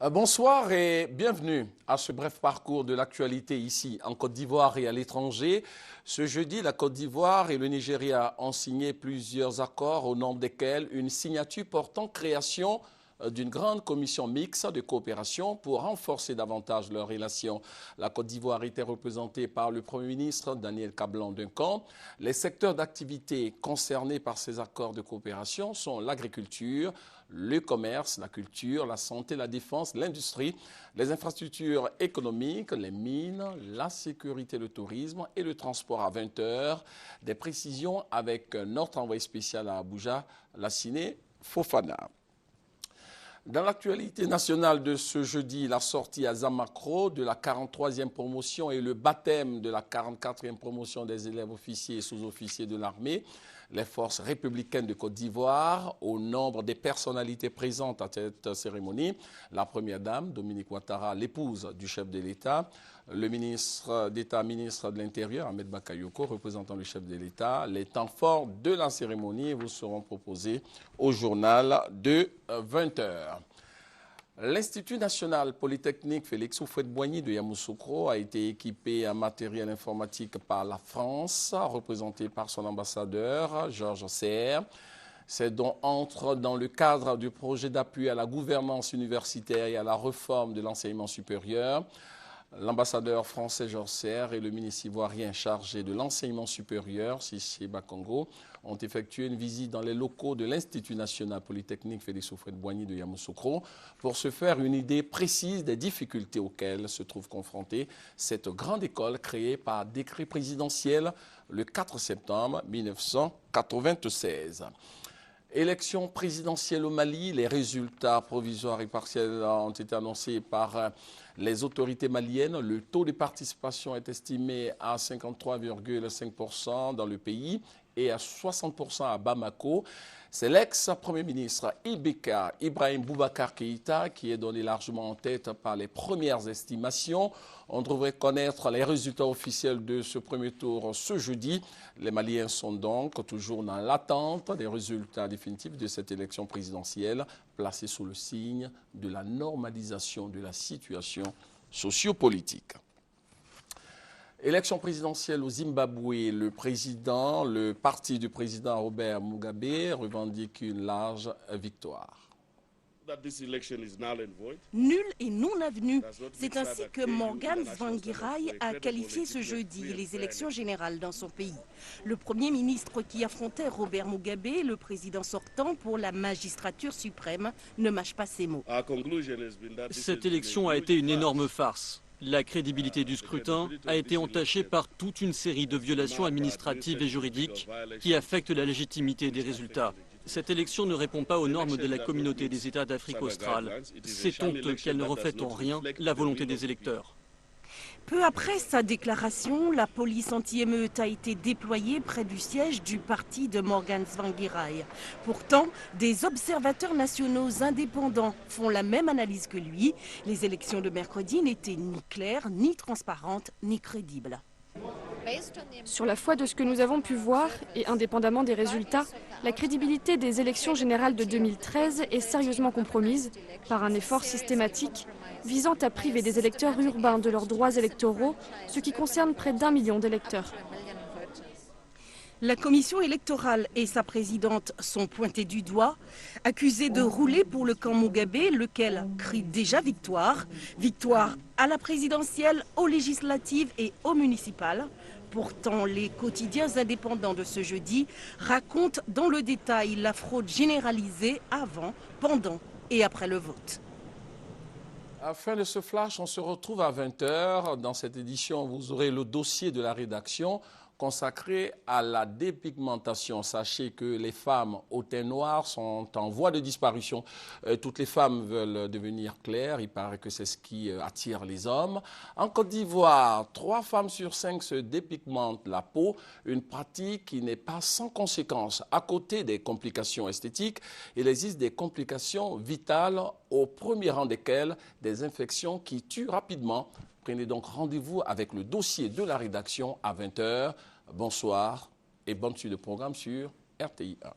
Bonsoir et bienvenue à ce bref parcours de l'actualité ici en Côte d'Ivoire et à l'étranger. Ce jeudi, la Côte d'Ivoire et le Nigeria ont signé plusieurs accords au nombre desquels une signature portant création d'une grande commission mixte de coopération pour renforcer davantage leurs relations. La Côte d'Ivoire était représentée par le Premier ministre Daniel Kablan d'un camp. Les secteurs d'activité concernés par ces accords de coopération sont l'agriculture, le commerce, la culture, la santé, la défense, l'industrie, les infrastructures économiques, les mines, la sécurité, le tourisme et le transport à 20 heures. Des précisions avec notre envoyé spécial à Abuja, Lassine Fofana. Dans l'actualité nationale de ce jeudi, la sortie à Zamakro de la 43e promotion et le baptême de la 44e promotion des élèves officiers et sous-officiers de l'armée. Les forces républicaines de Côte d'Ivoire, au nombre des personnalités présentes à cette cérémonie, la première dame, Dominique Ouattara, l'épouse du chef de l'État, le ministre d'État, ministre de l'Intérieur, Ahmed Bakayoko, représentant le chef de l'État. Les temps forts de la cérémonie vous seront proposés au journal de 20 h. L'Institut national polytechnique Félix Houphouët-Boigny de Yamoussoukro a été équipé en matériel informatique par la France, représenté par son ambassadeur, Georges Serre. C'est donc entre dans le cadre du projet d'appui à la gouvernance universitaire et à la réforme de l'enseignement supérieur. L'ambassadeur français Georges Serre et le ministre ivoirien chargé de l'enseignement supérieur, Sissi Bakongo, ont effectué une visite dans les locaux de l'Institut national polytechnique Félix Houphouët-Boigny de Yamoussoukro pour se faire une idée précise des difficultés auxquelles se trouve confrontée cette grande école créée par décret présidentiel le 4 septembre 1996. Élection présidentielle au Mali, les résultats provisoires et partiels ont été annoncés par les autorités maliennes. Le taux de participation est estimé à 53,5% dans le pays et à 60% à Bamako. C'est l'ex-premier ministre Ibeka Ibrahim Boubacar Keïta qui est donné largement en tête par les premières estimations. On devrait connaître les résultats officiels de ce premier tour ce jeudi. Les Maliens sont donc toujours dans l'attente des résultats définitifs de cette élection présidentielle placée sous le signe de la normalisation de la situation sociopolitique. Élection présidentielle au Zimbabwe, le parti du président Robert Mugabe revendique une large victoire. Nul et non avenu. C'est ainsi que Morgan Tsvangirai a qualifié ce jeudi les élections générales dans son pays. Le Premier ministre qui affrontait Robert Mugabe, le président sortant pour la magistrature suprême, ne mâche pas ses mots. Cette élection a été une énorme farce. La crédibilité du scrutin a été entachée par toute une série de violations administratives et juridiques qui affectent la légitimité des résultats. Cette élection ne répond pas aux normes de la communauté des États d'Afrique australe. C'est honteux qu'elle ne reflète en rien la volonté des électeurs. Peu après sa déclaration, la police anti-émeute a été déployée près du siège du parti de Morgan Tsvangirai. Pourtant, des observateurs nationaux indépendants font la même analyse que lui. Les élections de mercredi n'étaient ni claires, ni transparentes, ni crédibles. Sur la foi de ce que nous avons pu voir, et indépendamment des résultats, la crédibilité des élections générales de 2013 est sérieusement compromise par un effort systématique visant à priver des électeurs urbains de leurs droits électoraux, ce qui concerne près d'1 million d'électeurs. La commission électorale et sa présidente sont pointées du doigt, accusées de rouler pour le camp Mugabe, lequel crie déjà victoire. Victoire à la présidentielle, aux législatives et aux municipales. Pourtant, les quotidiens indépendants de ce jeudi racontent dans le détail la fraude généralisée avant, pendant et après le vote. À la fin de ce flash, on se retrouve à 20 h. Dans cette édition, vous aurez le dossier de la rédaction consacré à la dépigmentation. Sachez que les femmes au teint noir sont en voie de disparition. Toutes les femmes veulent devenir claires. Il paraît que c'est ce qui attire les hommes. En Côte d'Ivoire, 3 femmes sur 5 se dépigmentent la peau. Une pratique qui n'est pas sans conséquences. À côté des complications esthétiques, il existe des complications vitales, au premier rang desquelles des infections qui tuent rapidement. Prenez donc rendez-vous avec le dossier de la rédaction à 20 h. Bonsoir et bonne suite de programme sur RTI 1.